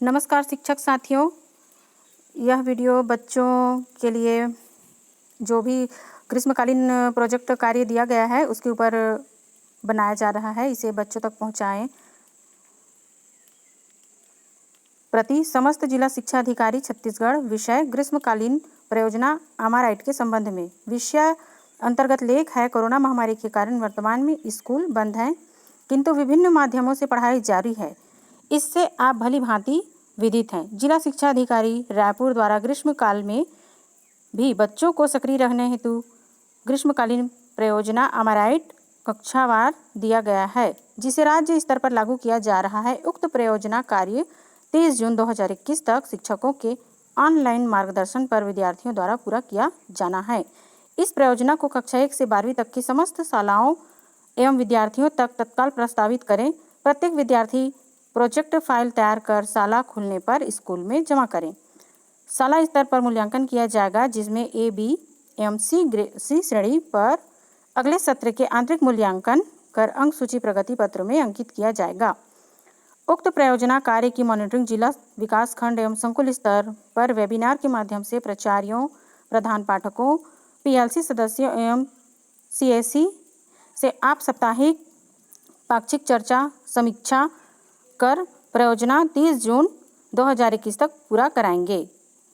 नमस्कार शिक्षक साथियों, यह वीडियो बच्चों के लिए जो भी ग्रीष्मकालीन प्रोजेक्ट कार्य दिया गया है उसके ऊपर बनाया जा रहा है। इसे बच्चों तक पहुंचाएं। प्रति समस्त जिला शिक्षा अधिकारी छत्तीसगढ़। विषय ग्रीष्मकालीन परियोजना आमाराइट के संबंध में। विषय अंतर्गत लेख है कोरोना महामारी के कारण वर्तमान में स्कूल बंद हैं, किंतु विभिन्न माध्यमों से पढ़ाई जारी है। इससे आप भली भांति विदित हैं। जिला शिक्षा अधिकारी रायपुर द्वारा ग्रीष्मकाल में भी बच्चों को सक्रिय रहने हेतु ग्रीष्मकालीन परियोजना आमाराइट कक्षावार दिया गया है, जिसे राज्य स्तर पर लागू किया जा रहा है। उक्त परियोजना कार्य 30 जून 2021 तक शिक्षकों के ऑनलाइन मार्गदर्शन पर विद्यार्थियों द्वारा पूरा किया जाना है। इस परियोजना को कक्षा 1 से 12वीं तक की समस्त शालाओं एवं विद्यार्थियों तक तत्काल प्रस्तावित करें। प्रत्येक विद्यार्थी प्रोजेक्ट फाइल तैयार कर शाला खुलने पर स्कूल में जमा करें। शाला स्तर पर मूल्यांकन किया जाएगा, जिसमें ए, बी एवं सी श्रेणी पर अगले सत्र के आंतरिक मूल्यांकन कर अंक सूची प्रगति पत्र में अंकित किया जाएगा। उक्त परियोजना कार्य की मॉनिटरिंग जिला विकास खंड एवं संकुल स्तर पर वेबिनार के माध्यम से प्राचार्यों, प्रधान पाठकों, पीएलसी सदस्यों एवं सीएससी से आप साप्ताहिक पाक्षिक चर्चा समीक्षा कर परियोजना 30 जून 2021 तक पूरा कराएंगे।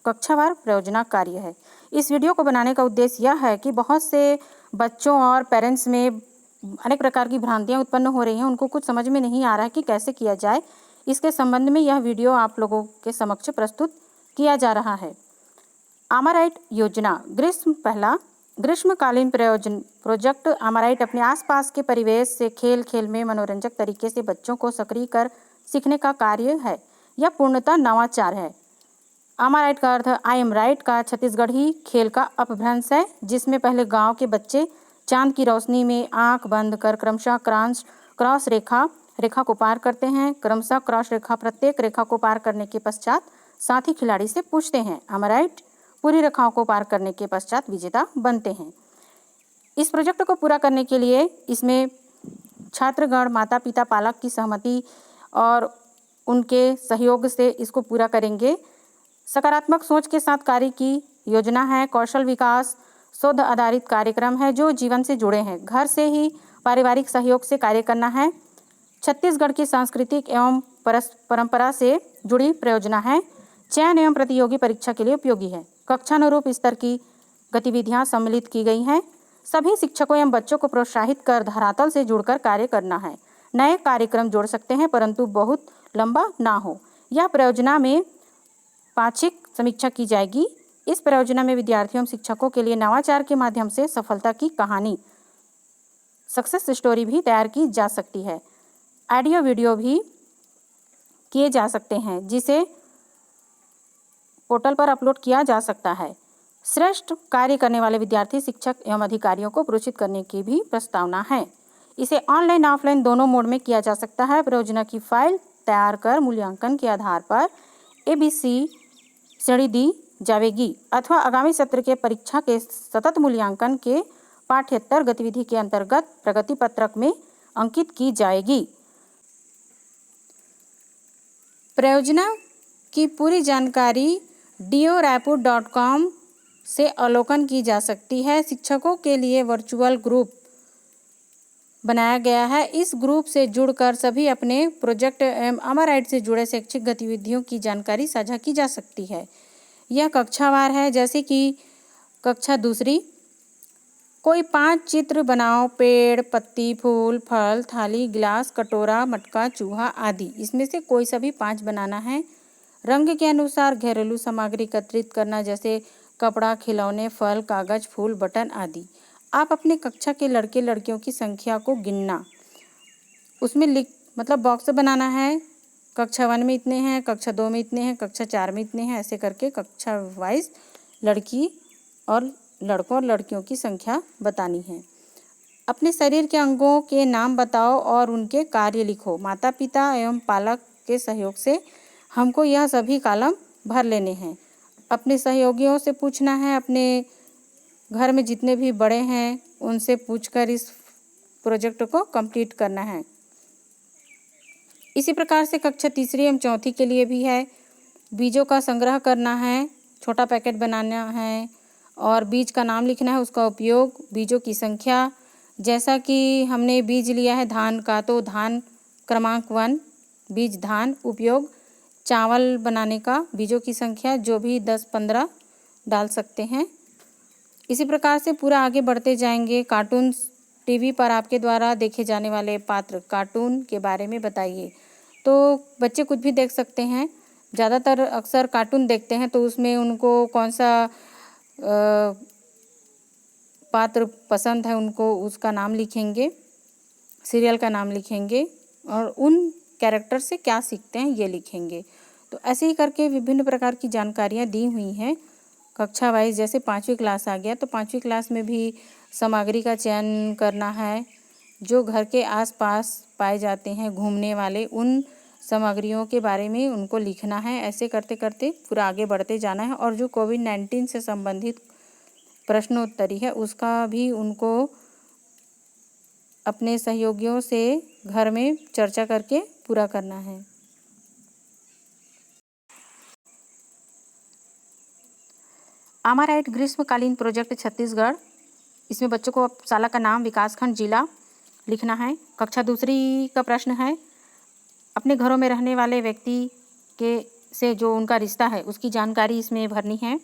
कक्षावार परियोजना कार्य है। इस वीडियो को बनाने का उद्देश्य यह है कि बहुत से बच्चों और पेरेंट्स में अनेक प्रकार की भ्रांतियां उत्पन्न हो रही हैं। उनको कुछ समझ में नहीं आ रहा है कि कैसे किया जाए। इसके संबंध में यह वीडियो आप लोगों के समक्ष प्रस्तुत किया जा रहा है। आमाराइट योजना पहला ग्रीष्मकालीन प्रोजेक्ट आमाराइट अपने आसपास के परिवेश से खेल खेल में मनोरंजक तरीके से बच्चों को सक्रिय कर सीखने का कार्य है। यह पूर्णतः नवाचार है। आमाराइट का अर्थ आई एम राइट का छत्तीसगढ़ी खेल का अपभ्रंश है, जिसमें पहले गांव के बच्चे चांद की रोशनी में आंख बंद कर क्रमशः क्रॉस रेखा को पार करते हैं। क्रमशः क्रॉस रेखा प्रत्येक रेखा को पार करने के पश्चात साथी खिलाड़ी से पूछते हैं। आमाराइट पूरी रेखाओं को पार करने के पश्चात विजेता बनते हैं। इस प्रोजेक्ट को पूरा करने के लिए इसमें छात्रगण, माता पिता, पालक की सहमति और उनके सहयोग से इसको पूरा करेंगे। सकारात्मक सोच के साथ कार्य की योजना है। कौशल विकास शोध आधारित कार्यक्रम है जो जीवन से जुड़े हैं। घर से ही पारिवारिक सहयोग से कार्य करना है। छत्तीसगढ़ की सांस्कृतिक एवं परंपरा से जुड़ी परियोजना है। चयन एवं प्रतियोगी परीक्षा के लिए उपयोगी है। कक्षानुरूप स्तर की गतिविधियां सम्मिलित की गई हैं। सभी शिक्षकों एवं बच्चों को प्रोत्साहित कर धरातल से जुड़कर कार्य करना है। नए कार्यक्रम जोड़ सकते हैं, परंतु बहुत लंबा ना हो। यह परियोजना में पाक्षिक समीक्षा की जाएगी। इस परियोजना में विद्यार्थियों एवं शिक्षकों के लिए नवाचार के माध्यम से सफलता की कहानी, सक्सेस स्टोरी भी तैयार की जा सकती है। ऑडियो वीडियो भी किए जा सकते हैं, जिसे पोर्टल पर अपलोड किया जा सकता है। श्रेष्ठ कार्य करने वाले विद्यार्थी, शिक्षक एवं अधिकारियों को पुरस्कृत करने की भी प्रस्तावना है। इसे ऑनलाइन ऑफलाइन दोनों मोड में किया जा सकता है। परियोजना की फाइल तैयार कर मूल्यांकन के आधार पर ABC श्रेणी दी जाएगी अथवा आगामी सत्र के परीक्षा के सतत मूल्यांकन के पाठ्येतर गतिविधि के अंतर्गत प्रगति पत्रक में अंकित की जाएगी। परियोजना की पूरी जानकारी doraipur.com से अवलोकन की जा सकती है। शिक्षकों के लिए वर्चुअल ग्रुप बनाया गया है। इस ग्रुप से जुड़कर सभी अपने प्रोजेक्ट एवं आमाराइट से जुड़े शैक्षिक गतिविधियों की जानकारी साझा की जा सकती है। यह कक्षावार है, जैसे कि कक्षा दूसरी, कोई 5 चित्र बनाओ, पेड़, पत्ती, फूल, फल, थाली, गिलास, कटोरा, मटका, चूहा आदि। इसमें से कोई सभी 5 बनाना है। रंग के अनुसार घरेलू सामग्री एकत्रित करना, जैसे कपड़ा, खिलौने, फल, कागज, फूल, बटन आदि। आप अपने कक्षा के लड़के लड़कियों की संख्या को गिनना, उसमें बॉक्स बनाना है। कक्षा 1 में इतने हैं, कक्षा 2 में इतने हैं, कक्षा 4 में इतने हैं, ऐसे करके कक्षा वाइज लड़की और लड़कों और लड़कियों की संख्या बतानी है। अपने शरीर के अंगों के नाम बताओ और उनके कार्य लिखो। माता पिता एवं पालक के सहयोग से हमको यह सभी कॉलम भर लेने हैं। अपने सहयोगियों से पूछना है, अपने घर में जितने भी बड़े हैं उनसे पूछकर इस प्रोजेक्ट को कंप्लीट करना है। इसी प्रकार से कक्षा तीसरी एवं चौथी के लिए भी है। बीजों का संग्रह करना है, छोटा पैकेट बनाना है और बीज का नाम लिखना है, उसका उपयोग, बीजों की संख्या। जैसा कि हमने बीज लिया है धान का, तो धान क्रमांक 1 बीज धान। उपयोग चावल बनाने का, बीजों की संख्या जो भी 10-15 डाल सकते हैं। इसी प्रकार से पूरा आगे बढ़ते जाएंगे। कार्टून टीवी पर आपके द्वारा देखे जाने वाले पात्र कार्टून के बारे में बताइए। तो बच्चे कुछ भी देख सकते हैं, ज़्यादातर अक्सर कार्टून देखते हैं, तो उसमें उनको कौन सा पात्र पसंद है उनको उसका नाम लिखेंगे, सीरियल का नाम लिखेंगे और उन कैरेक्टर से क्या सीखते हैं ये लिखेंगे। तो ऐसे ही करके विभिन्न प्रकार की जानकारियाँ दी हुई हैं कक्षा वाइज। जैसे 5वीं क्लास आ गया तो 5वीं क्लास में भी सामग्री का चयन करना है, जो घर के आसपास पाए जाते हैं घूमने वाले, उन सामग्रियों के बारे में उनको लिखना है। ऐसे करते करते पूरा आगे बढ़ते जाना है। और जो कोविड-19 से संबंधित प्रश्नोत्तरी है उसका भी उनको अपने सहयोगियों से घर में चर्चा करके पूरा करना है। आमाराइट ग्रीष्मकालीन प्रोजेक्ट छत्तीसगढ़, इसमें बच्चों को शाला का नाम, विकासखंड, जिला लिखना है। कक्षा दूसरी का प्रश्न है, अपने घरों में रहने वाले व्यक्ति के से जो उनका रिश्ता है उसकी जानकारी इसमें भरनी है।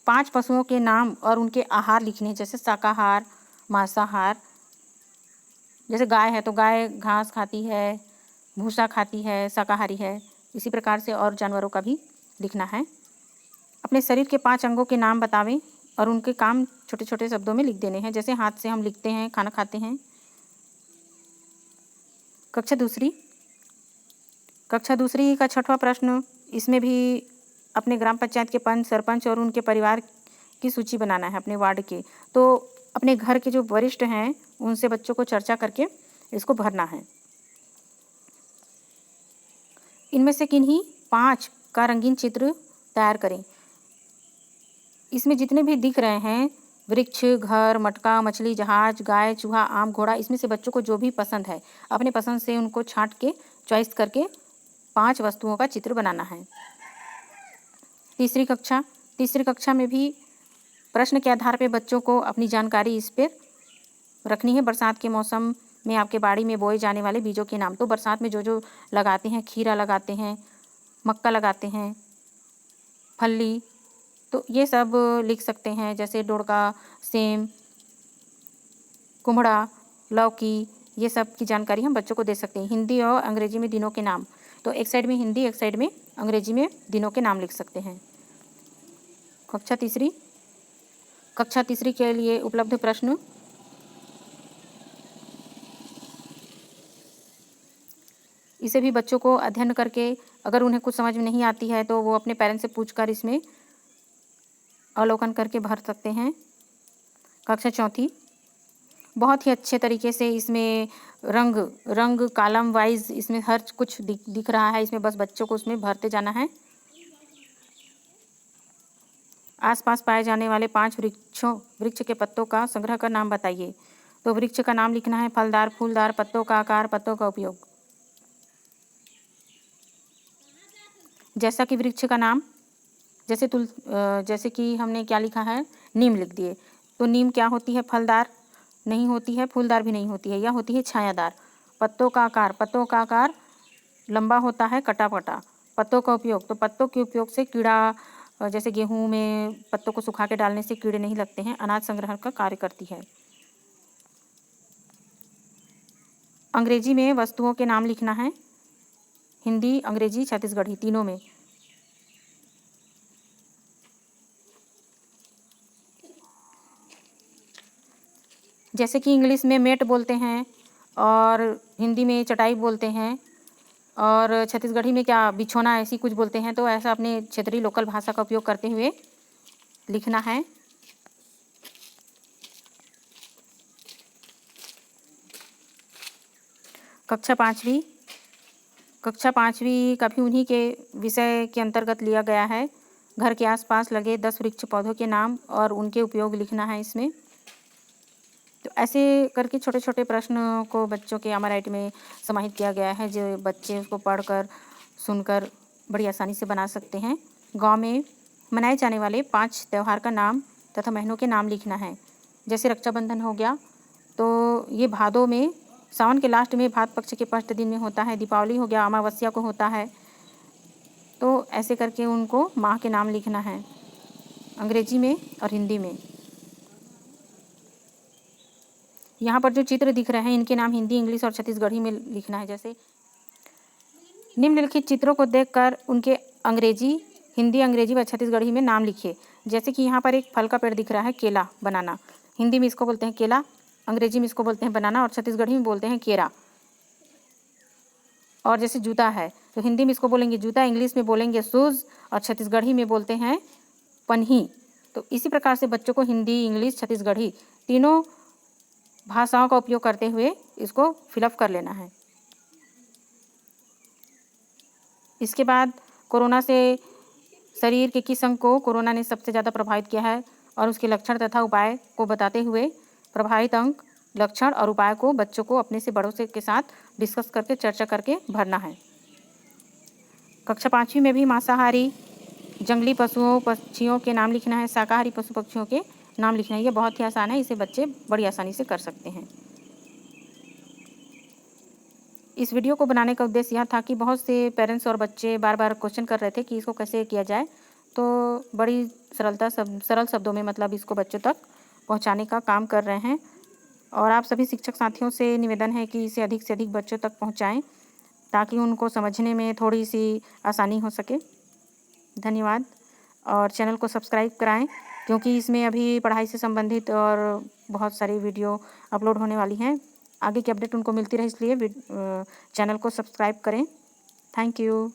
5 पशुओं के नाम और उनके आहार लिखने हैं, जैसे शाकाहार, मांसाहार। जैसे गाय है तो गाय घास खाती है, भूसा खाती है, शाकाहारी है। इसी प्रकार से और जानवरों का भी लिखना है। अपने शरीर के 5 अंगों के नाम बतावें और उनके काम छोटे छोटे शब्दों में लिख देने हैं। जैसे हाथ से हम लिखते हैं, खाना खाते हैं। कक्षा दूसरी का 6वां प्रश्न, इसमें भी अपने ग्राम पंचायत के पंच, सरपंच और उनके परिवार की सूची बनाना है अपने वार्ड के। तो अपने घर के जो वरिष्ठ हैं उनसे बच्चों को चर्चा करके इसको भरना है। इनमें से किन्हीं 5 का रंगीन चित्र तैयार करें। इसमें जितने भी दिख रहे हैं, वृक्ष, घर, मटका, मछली, जहाज, गाय, चूहा, आम, घोड़ा, इसमें से बच्चों को जो भी पसंद है अपने पसंद से उनको छांट के चॉइस करके 5 वस्तुओं का चित्र बनाना है। तीसरी कक्षा में भी प्रश्न के आधार पे बच्चों को अपनी जानकारी इस पर रखनी है। बरसात के मौसम में आपके बाड़ी में बोए जाने वाले बीजों के नाम। तो बरसात में जो जो लगाते हैं, खीरा लगाते हैं, मक्का लगाते हैं, फल्ली, तो ये सब लिख सकते हैं। जैसे डोड़का, सेम, कुम्हड़ा, लौकी, ये सब की जानकारी हम बच्चों को दे सकते हैं। हिंदी और अंग्रेजी में दिनों के नाम, तो एक साइड में हिंदी, एक साइड में अंग्रेजी में दिनों के नाम लिख सकते हैं। कक्षा तीसरी के लिए उपलब्ध प्रश्न, इसे भी बच्चों को अध्ययन करके अगर उन्हें कुछ समझ में नहीं आती है तो वो अपने पेरेंट्स से पूछकर इसमें अवलोकन करके भर सकते हैं। कक्षा चौथी, बहुत ही अच्छे तरीके से इसमें रंग कॉलम वाइज इसमें हर कुछ दिख रहा है। इसमें बस बच्चों को उसमें भरते जाना है। आसपास पाए जाने वाले 5 वृक्ष के पत्तों का संग्रह कर नाम बताइए। तो वृक्ष का नाम लिखना है, फलदार, फूलदार, पत्तों का आकार, पत्तों का उपयोग। जैसा कि वृक्ष का नाम, जैसे कि हमने क्या लिखा है, नीम लिख दिए। तो नीम क्या होती है, फलदार नहीं होती है, फूलदार भी नहीं होती है, यह होती है छायादार। पत्तों का आकार लंबा होता है, कटा। पत्तों का उपयोग, तो पत्तों के उपयोग से कीड़ा, जैसे गेहूं में पत्तों को सुखा के डालने से कीड़े नहीं लगते हैं, अनाज संग्रहण का कार्य करती है। अंग्रेजी में वस्तुओं के नाम लिखना है, हिंदी, अंग्रेजी, छत्तीसगढ़ी, तीनों में। जैसे कि इंग्लिश में मेट बोलते हैं और हिंदी में चटाई बोलते हैं और छत्तीसगढ़ी में क्या बिछौना ऐसी कुछ बोलते हैं। तो ऐसा अपने क्षेत्रीय लोकल भाषा का उपयोग करते हुए लिखना है। कक्षा पाँचवीं का भी उन्हीं के विषय के अंतर्गत लिया गया है। घर के आसपास लगे 10 वृक्ष पौधों के नाम और उनके उपयोग लिखना है इसमें। तो ऐसे करके छोटे छोटे प्रश्न को बच्चों के MRIT में समाहित किया गया है, जो बच्चे उसको पढ़कर सुनकर बड़ी आसानी से बना सकते हैं। गांव में मनाए जाने वाले 5 त्यौहार का नाम तथा महीनों के नाम लिखना है। जैसे रक्षाबंधन हो गया तो ये भादों में, सावन के लास्ट में भाद पक्ष के फर्स्ट दिन में होता है। दीपावली हो गया अमावस्या को होता है। तो ऐसे करके उनको माह के नाम लिखना है, अंग्रेजी में और हिंदी में। यहाँ पर जो चित्र दिख रहे हैं इनके नाम हिंदी, इंग्लिश और छत्तीसगढ़ी में लिखना है। जैसे निम्नलिखित चित्रों को देखकर उनके अंग्रेजी, हिंदी, अंग्रेजी व छत्तीसगढ़ी में नाम लिखिए। जैसे कि यहाँ पर एक फल का पेड़ दिख रहा है, केला, बनाना। हिंदी में इसको बोलते हैं केला, अंग्रेजी में इसको बोलते हैं बनाना और छत्तीसगढ़ी में बोलते हैं केरा। और जैसे जूता है तो हिंदी में इसको बोलेंगे जूता, इंग्लिश में बोलेंगे शूज़ और छत्तीसगढ़ी में बोलते हैं पन्ही। तो इसी प्रकार से बच्चों को हिंदी, इंग्लिश, छत्तीसगढ़ी तीनों भाषाओं का उपयोग करते हुए इसको फिलअप कर लेना है। इसके बाद कोरोना से शरीर के किस अंग को कोरोना ने सबसे ज़्यादा प्रभावित किया है और उसके लक्षण तथा उपाय को बताते हुए प्रभावित अंग, लक्षण और उपाय को बच्चों को अपने से बड़ों से के साथ डिस्कस करके, चर्चा करके भरना है। कक्षा 5वीं में भी मांसाहारी जंगली पशुओं, पक्षियों के नाम लिखना है, शाकाहारी पशु पक्षियों के नाम लिखना है। ये बहुत ही आसान है, इसे बच्चे बड़ी आसानी से कर सकते हैं। इस वीडियो को बनाने का उद्देश्य यह था कि बहुत से पेरेंट्स और बच्चे बार बार क्वेश्चन कर रहे थे कि इसको कैसे किया जाए, तो बड़ी सरल शब्दों में मतलब इसको बच्चों तक पहुंचाने का काम कर रहे हैं। और आप सभी शिक्षक साथियों से निवेदन है कि इसे अधिक से अधिक बच्चों तक पहुंचाएं ताकि उनको समझने में थोड़ी सी आसानी हो सके। धन्यवाद। और चैनल को सब्सक्राइब कराएं क्योंकि इसमें अभी पढ़ाई से संबंधित और बहुत सारी वीडियो अपलोड होने वाली हैं। आगे की अपडेट उनको मिलती रहे, इसलिए चैनल को सब्सक्राइब करें। Thank you.